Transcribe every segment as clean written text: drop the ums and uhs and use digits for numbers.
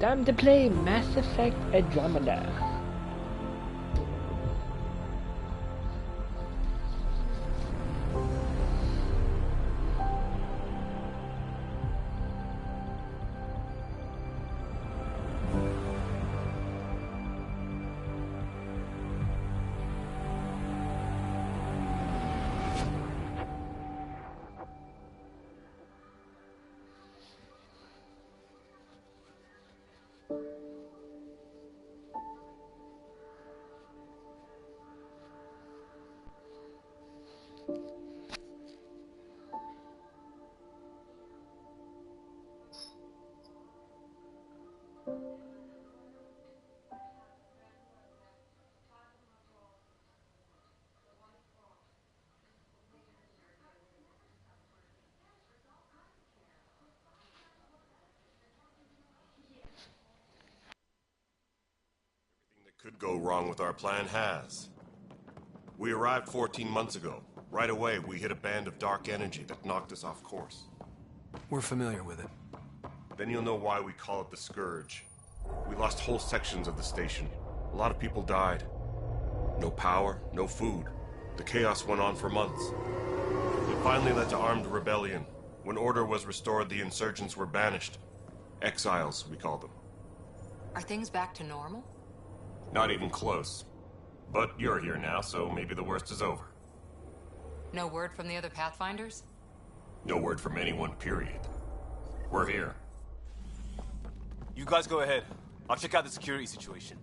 Time to play Mass Effect Andromeda. Could go wrong with our plan has. We arrived 14 months ago. Right away, we hit a band of dark energy that knocked us off course. We're familiar with it. Then you'll know why we call it the Scourge. We lost whole sections of the station. A lot of people died. No power, no food. The chaos went on for months. It finally led to armed rebellion. When order was restored, the insurgents were banished. Exiles, we call them. Are things back to normal? Not even close. But you're here now, so maybe the worst is over. No word from the other Pathfinders? No word from anyone, period. We're here. You guys go ahead. I'll check out the security situation.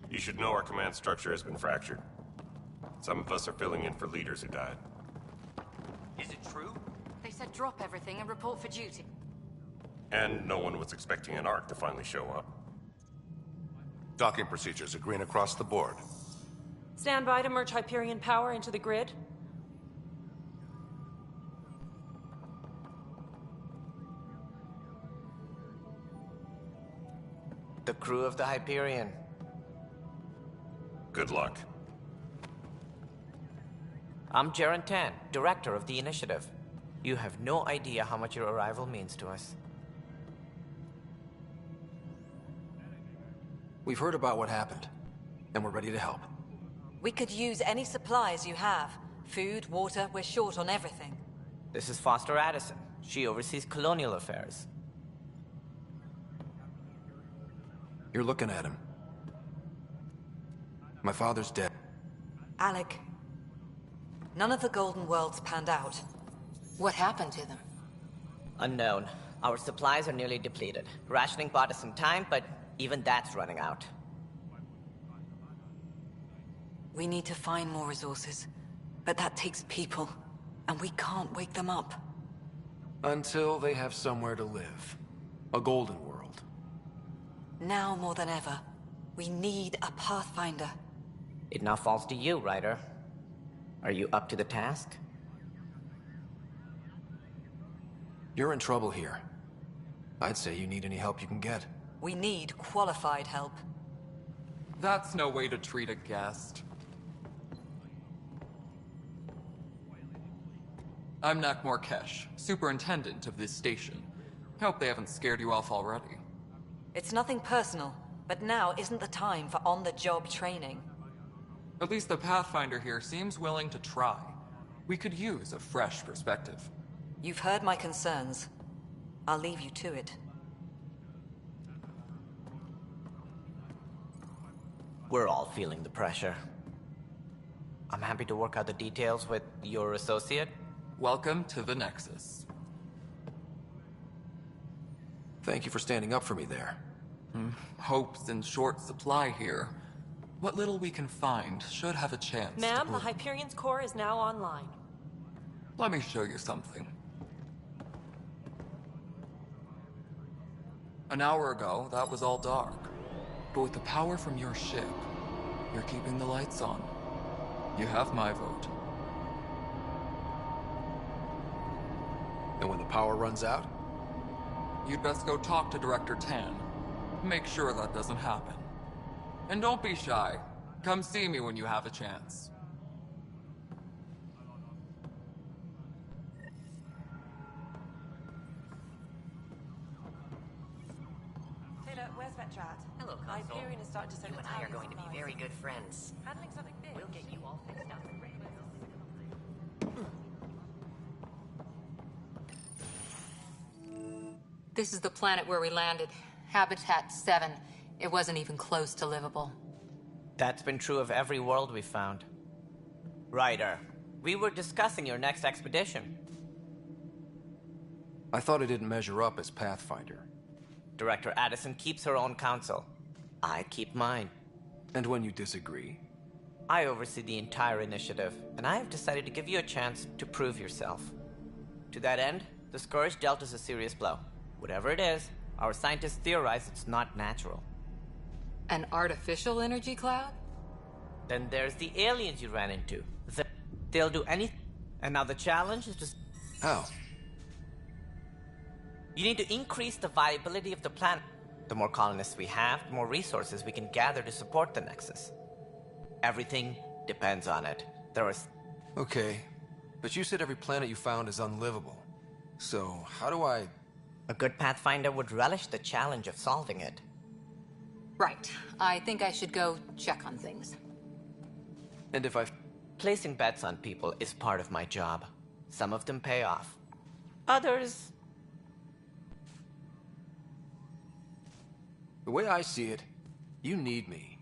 You should know our command structure has been fractured. Some of us are filling in for leaders who died. Is it true? They said drop everything and report for duty. And no one was expecting an Ark to finally show up. Docking procedures agreeing across the board. Stand by to merge Hyperion power into the grid. The crew of the Hyperion. Good luck. I'm Jaren Tan, director of the initiative. You have no idea how much your arrival means to us. We've heard about what happened, and we're ready to help. We could use any supplies you have. Food, water, we're short on everything. This is Foster Addison. She oversees colonial affairs. You're looking at him. My father's dead. Alec, none of the Golden Worlds panned out. What happened to them? Unknown. Our supplies are nearly depleted. Rationing bought us some time, but even that's running out. We need to find more resources, but that takes people, and we can't wake them up. Until they have somewhere to live. A golden world. Now more than ever, we need a Pathfinder. It now falls to you, Ryder. Are you up to the task? You're in trouble here. I'd say you need any help you can get. We need qualified help. That's no way to treat a guest. I'm Nakmor Kesh, superintendent of this station. Hope they haven't scared you off already. It's nothing personal, but now isn't the time for on-the-job training. At least the Pathfinder here seems willing to try. We could use a fresh perspective. You've heard my concerns. I'll leave you to it. We're all feeling the pressure. I'm happy to work out the details with your associate. Welcome to the Nexus. Thank you for standing up for me there. Hope's in short supply here. What little we can find should have a chance. Ma'am, the Hyperion's core is now online. Let me show you something. An hour ago, that was all dark. But with the power from your ship, you're keeping the lights on. You have my vote. And when the power runs out? You'd best go talk to Director Tan. Make sure that doesn't happen. And don't be shy. Come see me when you have a chance. Hey, where's Vetrat? Hello, Console. Hyperion is starting to send You and I are going to be very good friends. Handling something big. We'll get you all fixed up. This is the planet where we landed. Habitat 7. It wasn't even close to livable. That's been true of every world we've found. Ryder, we were discussing your next expedition. I thought it didn't measure up as Pathfinder. Director Addison keeps her own counsel. I keep mine. And when you disagree? I oversee the entire initiative, and I have decided to give you a chance to prove yourself. To that end, the Scourge dealt us a serious blow. Whatever it is, our scientists theorize it's not natural. An artificial energy cloud? Then there's the aliens you ran into. They'll do anything. And now the challenge is just... How? You need to increase the viability of the planet. The more colonists we have, the more resources we can gather to support the Nexus. Everything depends on it. There is... Okay, but you said every planet you found is unlivable. So, how do I... A good Pathfinder would relish the challenge of solving it. Right. I think I should go check on things. And if I... Placing bets on people is part of my job. Some of them pay off. Others... The way I see it, you need me.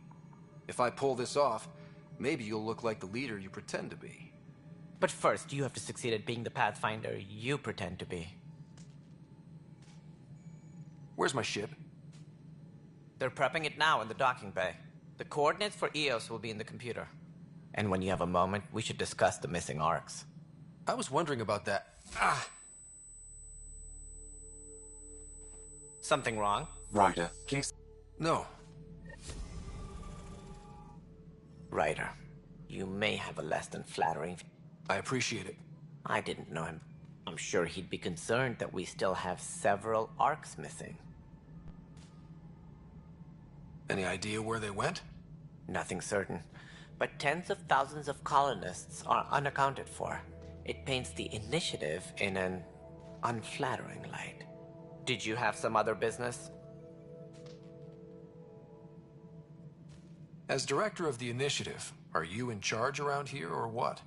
If I pull this off, maybe you'll look like the leader you pretend to be. But first, you have to succeed at being the Pathfinder you pretend to be. Where's my ship? They're prepping it now in the docking bay. The coordinates for EOS will be in the computer. And when you have a moment, we should discuss the missing arcs. I was wondering about that. Ah! Something wrong? Ryder, please. No. Ryder, you may have a less than flattering... I appreciate it. I didn't know him. I'm sure he'd be concerned that we still have several arcs missing. Any idea where they went? Nothing certain. But tens of thousands of colonists are unaccounted for. It paints the initiative in an unflattering light. Did you have some other business? As director of the initiative, are you in charge around here or what?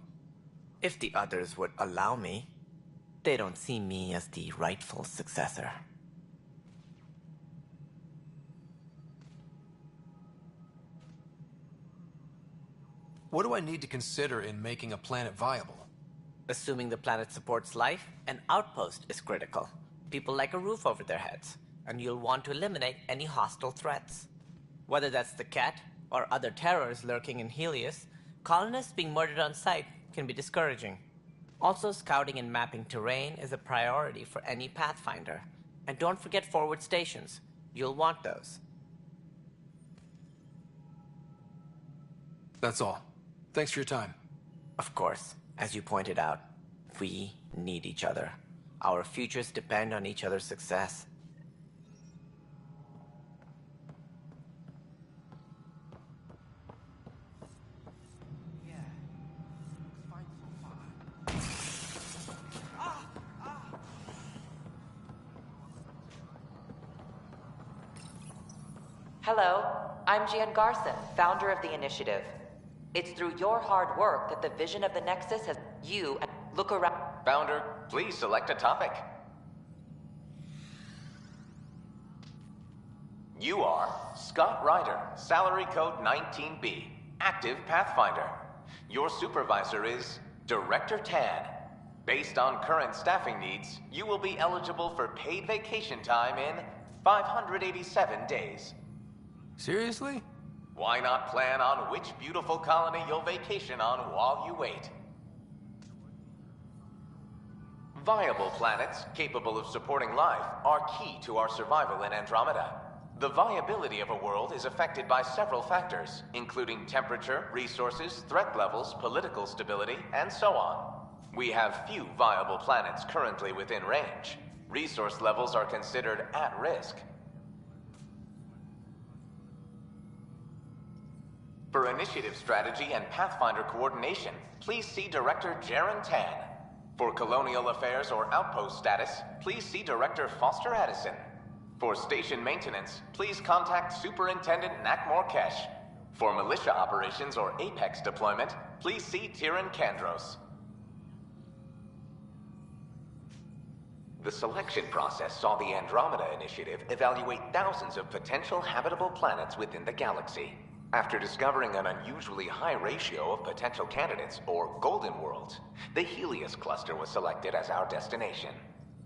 If the others would allow me. They don't see me as the rightful successor. What do I need to consider in making a planet viable? Assuming the planet supports life, an outpost is critical. People like a roof over their heads, and you'll want to eliminate any hostile threats. Whether that's the cat, or other terrors lurking in Helios, colonists being murdered on sight can be discouraging. Also, scouting and mapping terrain is a priority for any Pathfinder. And don't forget forward stations. You'll want those. That's all. Thanks for your time. Of course, as you pointed out, we need each other. Our futures depend on each other's success. Hello, I'm Jan Garson, founder of the initiative. It's through your hard work that the vision of the Nexus has you look around. Founder, please select a topic. You are Scott Ryder, salary code 19B, active Pathfinder. Your supervisor is Director Tan. Based on current staffing needs, you will be eligible for paid vacation time in 587 days. Seriously? Why not plan on which beautiful colony you'll vacation on while you wait? Viable planets capable of supporting life are key to our survival in Andromeda. The viability of a world is affected by several factors, including temperature, resources, threat levels, political stability, and so on. We have few viable planets currently within range. Resource levels are considered at risk. For initiative strategy and Pathfinder coordination, please see Director Jaren Tan. For colonial affairs or outpost status, please see Director Foster Addison. For station maintenance, please contact Superintendent Nakmor Kesh. For militia operations or Apex deployment, please see Tyran Kandros. The selection process saw the Andromeda Initiative evaluate thousands of potential habitable planets within the galaxy. After discovering an unusually high ratio of potential candidates, or golden worlds, the Helios cluster was selected as our destination.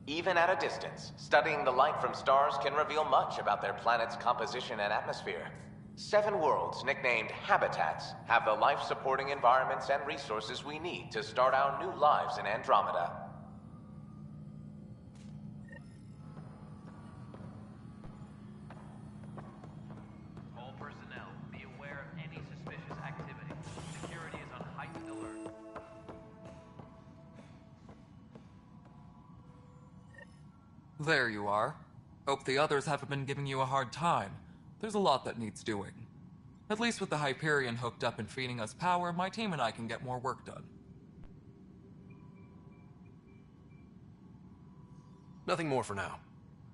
Even at a distance, studying the light from stars can reveal much about their planet's composition and atmosphere. 7 worlds, nicknamed habitats, have the life-supporting environments and resources we need to start our new lives in Andromeda. All personnel, be aware of any suspicious activity. Security is on heightened alert. There you are. Hope the others haven't been giving you a hard time. There's a lot that needs doing. At least with the Hyperion hooked up and feeding us power, my team and I can get more work done. Nothing more for now.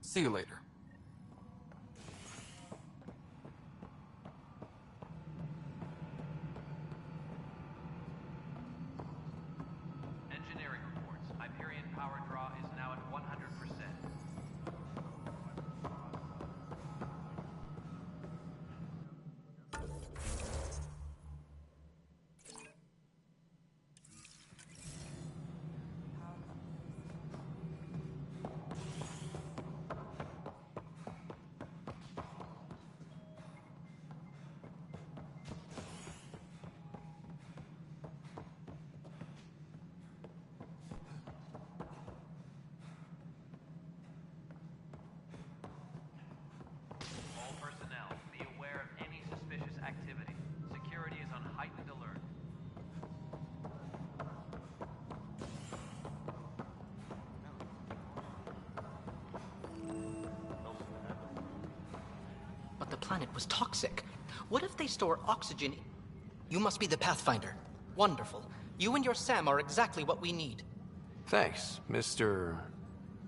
See you later. Engineering reports. Hyperion power draw is now at 100%. All personnel, be aware of any suspicious activity. Security is on heightened alert. But the planet was toxic. What if they store oxygen? You must be the Pathfinder. Wonderful. You and your Sam are exactly what we need. Thanks, Mr.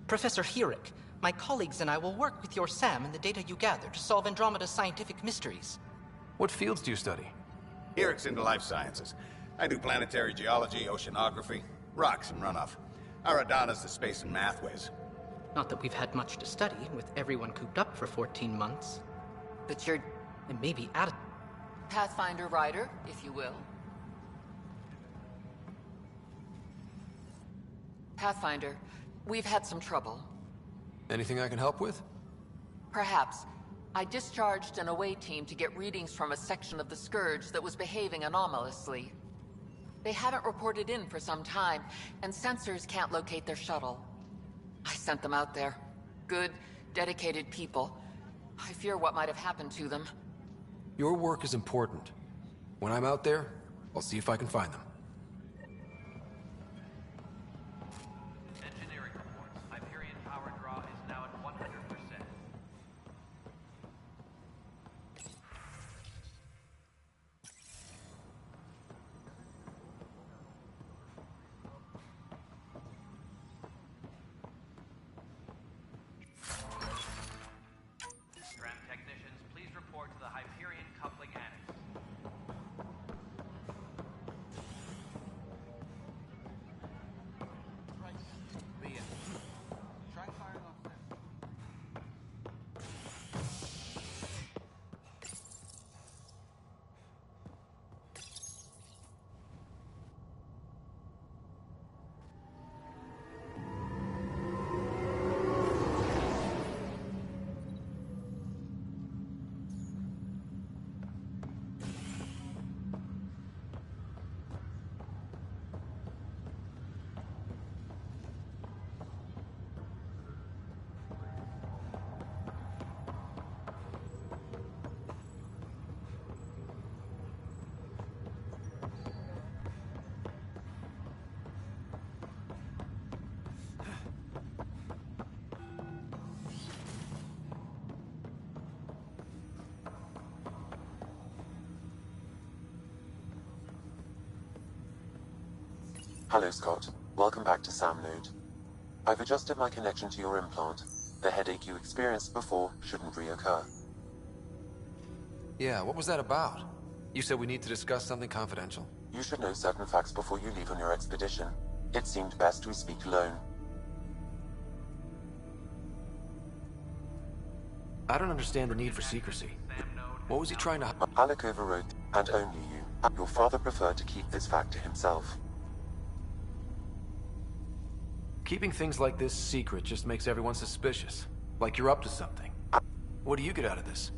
Professor Herrick, my colleagues and I will work with your Sam and the data you gather to solve Andromeda's scientific mysteries. What fields do you study? Herrick's into life sciences. I do planetary geology, oceanography, rocks and runoff. Aradana's the space and math whiz. Not that we've had much to study, with everyone cooped up for 14 months. But you're And maybe out of... Pathfinder Rider, if you will. Pathfinder, we've had some trouble. Anything I can help with? Perhaps. I discharged an away team to get readings from a section of the Scourge that was behaving anomalously. They haven't reported in for some time, and sensors can't locate their shuttle. I sent them out there. Good, dedicated people. I fear what might have happened to them. Your work is important. When I'm out there, I'll see if I can find them. Engineering reports. Hyperion power draw is now at 100%. Tram technicians, please report to the Hyperion coupling annex. Hello, Scott. Welcome back to Sam Node. I've adjusted my connection to your implant. The headache you experienced before shouldn't reoccur. Yeah, what was that about? You said we need to discuss something confidential. You should know certain facts before you leave on your expedition. It seemed best we speak alone. I don't understand the need for secrecy. What was he trying to... Alec overrode, and only you. Your father preferred to keep this fact to himself. Keeping things like this secret just makes everyone suspicious. Like you're up to something. What do you get out of this?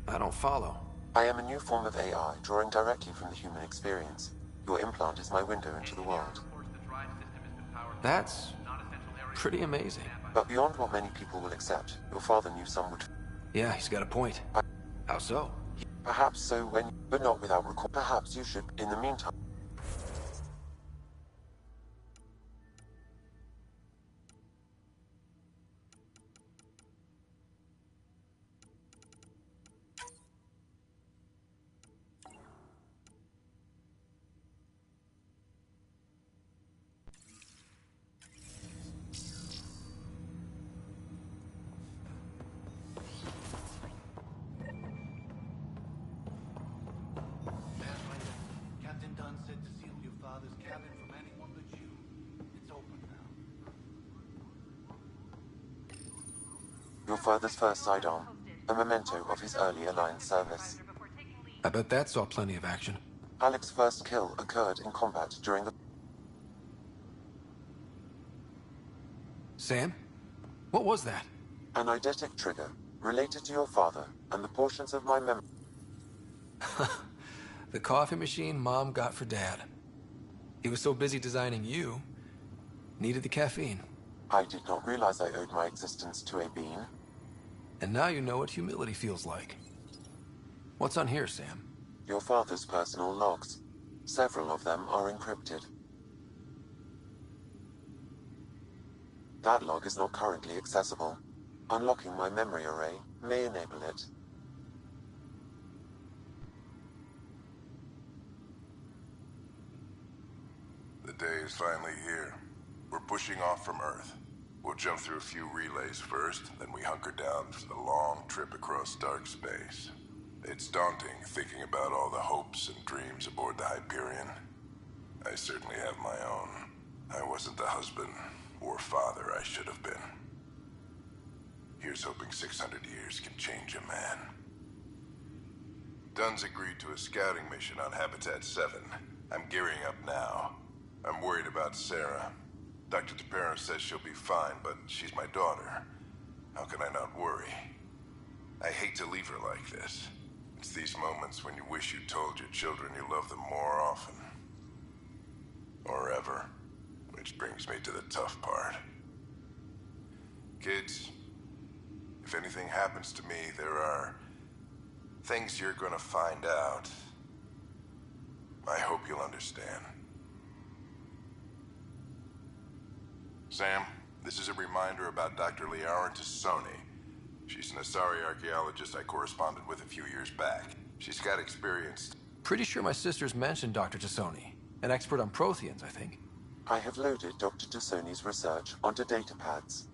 I don't follow. I am a new form of AI, drawing directly from the human experience. Your implant is my window into the world. That's pretty amazing. But beyond what many people will accept, your father knew some would... Yeah, he's got a point. How so? Perhaps so when... but not without record. Perhaps you should, in the meantime... Captain Dunn said to seal your father's cabin from anyone but you. It's open now. Your father's first sidearm, a memento of his early Alliance service. I bet that saw plenty of action. Alec's first kill occurred in combat during the... Sam? What was that? An eidetic trigger, related to your father, and the portions of my memory... The coffee machine Mom got for Dad. He was so busy designing you, needed the caffeine. I did not realize I owed my existence to a bean. And now you know what humility feels like. What's on here, Sam? Your father's personal logs. Several of them are encrypted. That log is not currently accessible. Unlocking my memory array may enable it. The day is finally here. We're pushing off from Earth. We'll jump through a few relays first, then we hunker down for the long trip across dark space. It's daunting thinking about all the hopes and dreams aboard the Hyperion. I certainly have my own. I wasn't the husband or father I should have been. Here's hoping 600 years can change a man. Dunn's agreed to a scouting mission on Habitat 7. I'm gearing up now. I'm worried about Sarah. Dr. DePero says she'll be fine, but she's my daughter. How can I not worry? I hate to leave her like this. It's these moments when you wish you told your children you love them more often. Or ever. Which brings me to the tough part. Kids, if anything happens to me, there are things you're gonna find out. I hope you'll understand. Sam, this is a reminder about Dr. Liara Tassoni. She's an Asari archaeologist I corresponded with a few years back. She's got experience. Pretty sure my sisters mentioned Dr. Tassoni. An expert on Protheans, I think. I have loaded Dr. Tassoni's research onto data pads.